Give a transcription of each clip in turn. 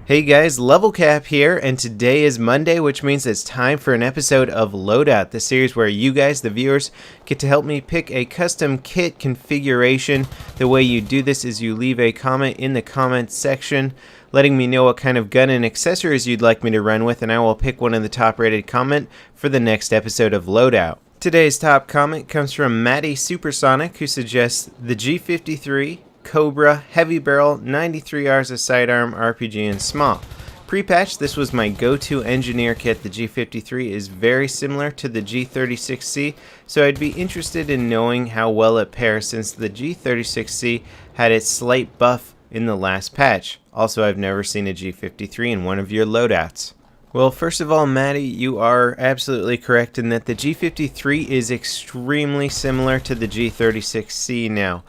Hey guys, LevelCap here, and today is Monday, which means it's time for an episode of Loadout, the series where you guys, the viewers, get to help me pick a custom kit configuration. The way you do this is you leave a comment in the comments section, letting me know what kind of gun and accessories you'd like me to run with, and I will pick one in the top rated comment for the next episode of Loadout. Today's top comment comes from Maddie Supersonic, who suggests the G53, Kobra, Heavy Barrel, 93 Rs of sidearm, RPG, and small. Pre-patch, this was my go-to engineer kit. The G53 is very similar to the G36C, so I'd be interested in knowing how well it pairs since the G36C had its slight buff in the last patch. Also, I've never seen a G53 in one of your loadouts. Well, first of all, Maddie, you are absolutely correct in that the G53 is extremely similar to the G36C now.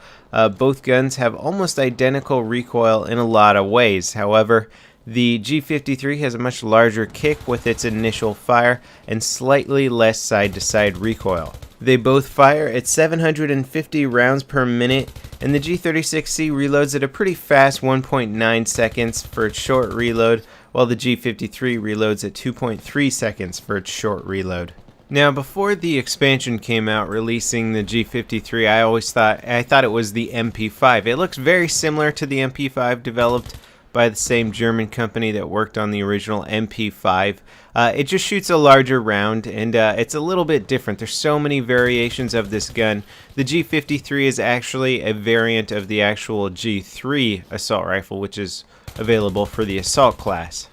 Both guns have almost identical recoil in a lot of ways. However, the G53 has a much larger kick with its initial fire and slightly less side-to-side recoil. They both fire at 750 rounds per minute, and the G36C reloads at a pretty fast 1.9 seconds for its short reload, while the G53 reloads at 2.3 seconds for its short reload. Now, before the expansion came out releasing the G53, I thought it was the MP5. It looks very similar to the MP5 developed by the same German company that worked on the original MP5. It just shoots a larger round, and it's a little bit different. There's so many variations of this gun. The G53 is actually a variant of the actual G3 assault rifle, which is available for the assault class.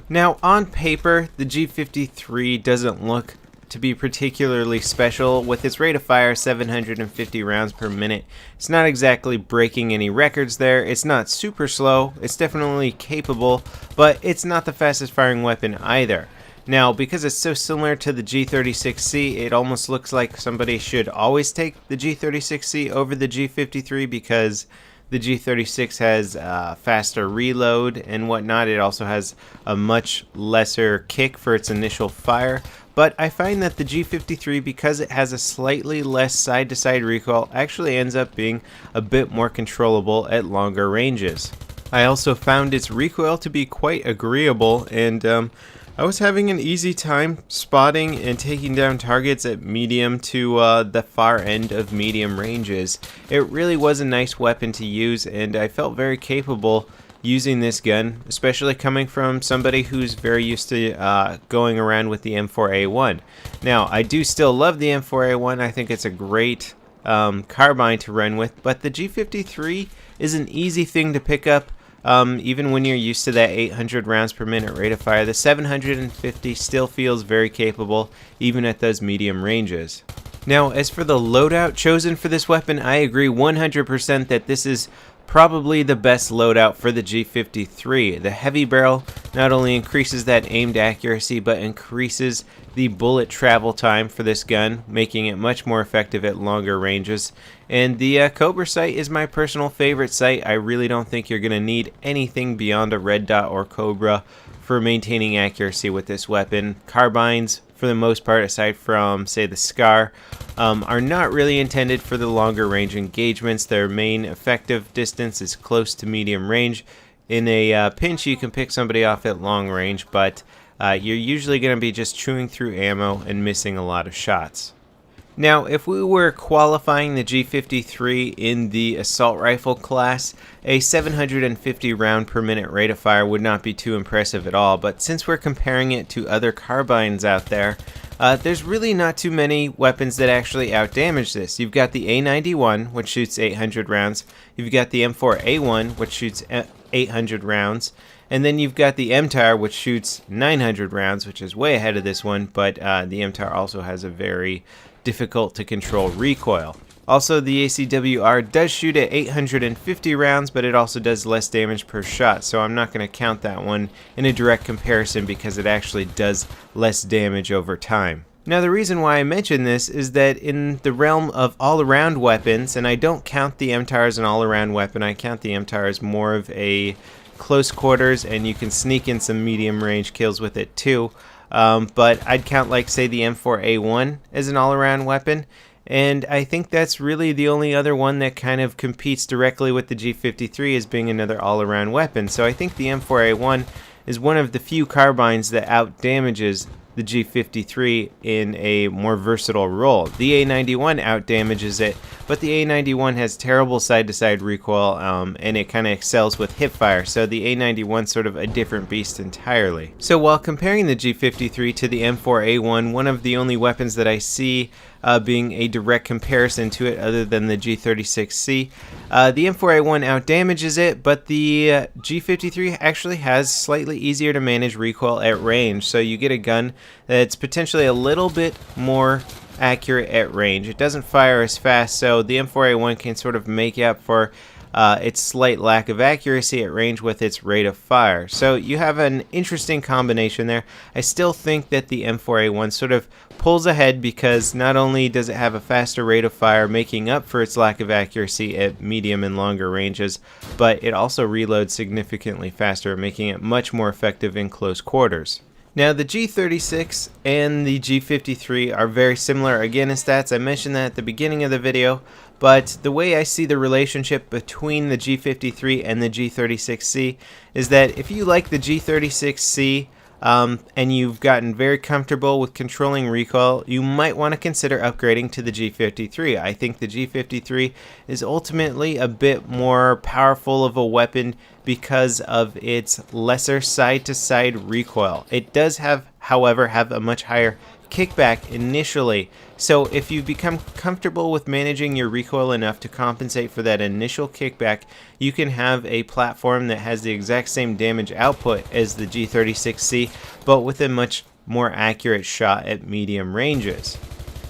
Now, on paper, the G53 doesn't look to be particularly special. With its rate of fire 750 rounds per minute, it's not exactly breaking any records there. It's not super slow, it's definitely capable, but it's not the fastest firing weapon either. Now, because it's so similar to the G36C, it almost looks like somebody should always take the G36C over the G53 because the G36 has faster reload and whatnot. It also has a much lesser kick for its initial fire. But I find that the G53, because it has a slightly less side-to-side recoil, actually ends up being a bit more controllable at longer ranges. I also found its recoil to be quite agreeable, and I was having an easy time spotting and taking down targets at medium to the far end of medium ranges. It really was a nice weapon to use, and I felt very capable using this gun, especially coming from somebody who's very used to going around with the M4A1. Now, I do still love the M4A1. I think it's a great carbine to run with, but the G53 is an easy thing to pick up. Even when you're used to that 800 rounds per minute rate of fire, the 750 still feels very capable, even at those medium ranges. Now, as for the loadout chosen for this weapon, I agree 100% that this is probably the best loadout for the G53. The heavy barrel not only increases that aimed accuracy, but increases the bullet travel time for this gun, making it much more effective at longer ranges. And the Kobra sight is my personal favorite sight. I really don't think you're going to need anything beyond a red dot or Kobra for maintaining accuracy with this weapon. Carbines, for the most part, aside from, say, the Scar, are not really intended for the longer range engagements. Their main effective distance is close to medium range. In a pinch, you can pick somebody off at long range, but you're usually going to be just chewing through ammo and missing a lot of shots. Now, if we were qualifying the G53 in the assault rifle class, a 750 round per minute rate of fire would not be too impressive at all, but since we're comparing it to other carbines out there, there's really not too many weapons that actually outdamage this. You've got the A91, which shoots 800 rounds, you've got the M4A1, which shoots 800 rounds, and then you've got the MTAR, which shoots 900 rounds, which is way ahead of this one, but the MTAR also has a very difficult to control recoil. Also, the ACWR does shoot at 850 rounds, but it also does less damage per shot, so I'm not going to count that one in a direct comparison because it actually does less damage over time. Now, the reason why I mention this is that in the realm of all-around weapons, and I don't count the MTAR as an all-around weapon, I count the MTAR as more of a close quarters, and you can sneak in some medium range kills with it too. But I'd count, like, say, the M4A1 as an all-around weapon, and I think that's really the only other one that kind of competes directly with the G53 as being another all-around weapon. So I think the M4A1 is one of the few carbines that out damages the G53 in a more versatile role. The A91 out damages it, but the A91 has terrible side-to-side recoil, and it kind of excels with hipfire, so the A91's sort of a different beast entirely. So while comparing the G53 to the M4A1, one of the only weapons that I see being a direct comparison to it other than the G36C, the M4A1 out damages it, but the G53 actually has slightly easier to manage recoil at range, so you get a gun that's potentially a little bit more accurate at range. It doesn't fire as fast, so the M4A1 can sort of make up for its slight lack of accuracy at range with its rate of fire. So you have an interesting combination there. I still think that the M4A1 sort of pulls ahead because not only does it have a faster rate of fire making up for its lack of accuracy at medium and longer ranges, but it also reloads significantly faster, making it much more effective in close quarters. Now the G36 and the G53 are very similar again in stats. I mentioned that at the beginning of the video, but the way I see the relationship between the G53 and the G36C is that if you like the G36C and you've gotten very comfortable with controlling recoil, you might want to consider upgrading to the G53. I think the G53 is ultimately a bit more powerful of a weapon because of its lesser side-to-side recoil. It does have, however, a much higher kickback initially, so if you become comfortable with managing your recoil enough to compensate for that initial kickback, you can have a platform that has the exact same damage output as the G36C, but with a much more accurate shot at medium ranges.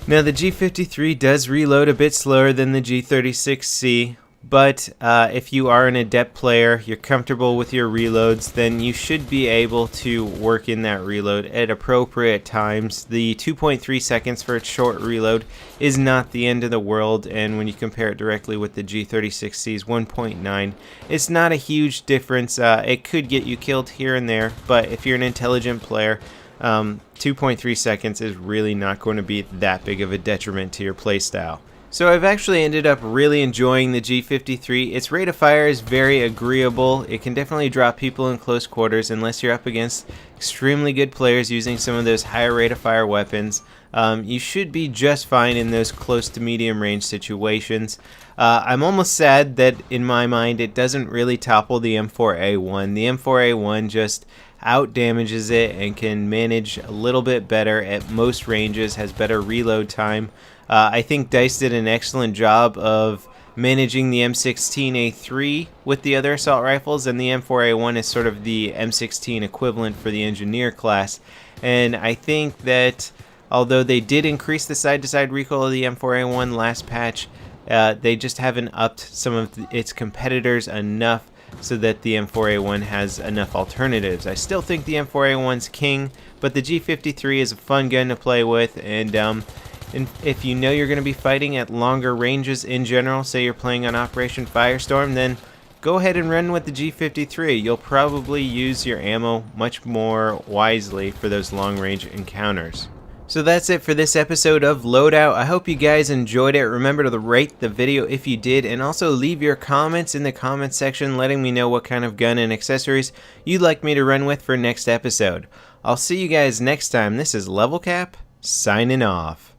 Now the G53 does reload a bit slower than the G36C, but if you are an adept player, you're comfortable with your reloads, then you should be able to work in that reload at appropriate times. The 2.3 seconds for its short reload is not the end of the world, and when you compare it directly with the G36C's 1.9, it's not a huge difference. It could get you killed here and there, but if you're an intelligent player, 2.3 seconds is really not going to be that big of a detriment to your playstyle. So I've actually ended up really enjoying the G53. Its rate of fire is very agreeable. It can definitely drop people in close quarters unless you're up against extremely good players using some of those higher rate of fire weapons. You should be just fine in those close to medium range situations. I'm almost sad that in my mind it doesn't really topple the M4A1. The M4A1 just out damages it and can manage a little bit better at most ranges, has better reload time. I think DICE did an excellent job of managing the M16A3 with the other assault rifles, and the M4A1 is sort of the M16 equivalent for the engineer class. And I think that although they did increase the side-to-side recoil of the M4A1 last patch, they just haven't upped some of its competitors enough so that the M4A1 has enough alternatives. I still think the M4A1's king, but the G53 is a fun gun to play with, and if you know you're going to be fighting at longer ranges in general, say you're playing on Operation Firestorm, then go ahead and run with the G53. You'll probably use your ammo much more wisely for those long range encounters. So that's it for this episode of Loadout. I hope you guys enjoyed it. Remember to rate the video if you did, and also leave your comments in the comments section letting me know what kind of gun and accessories you'd like me to run with for next episode. I'll see you guys next time. This is LevelCap, signing off.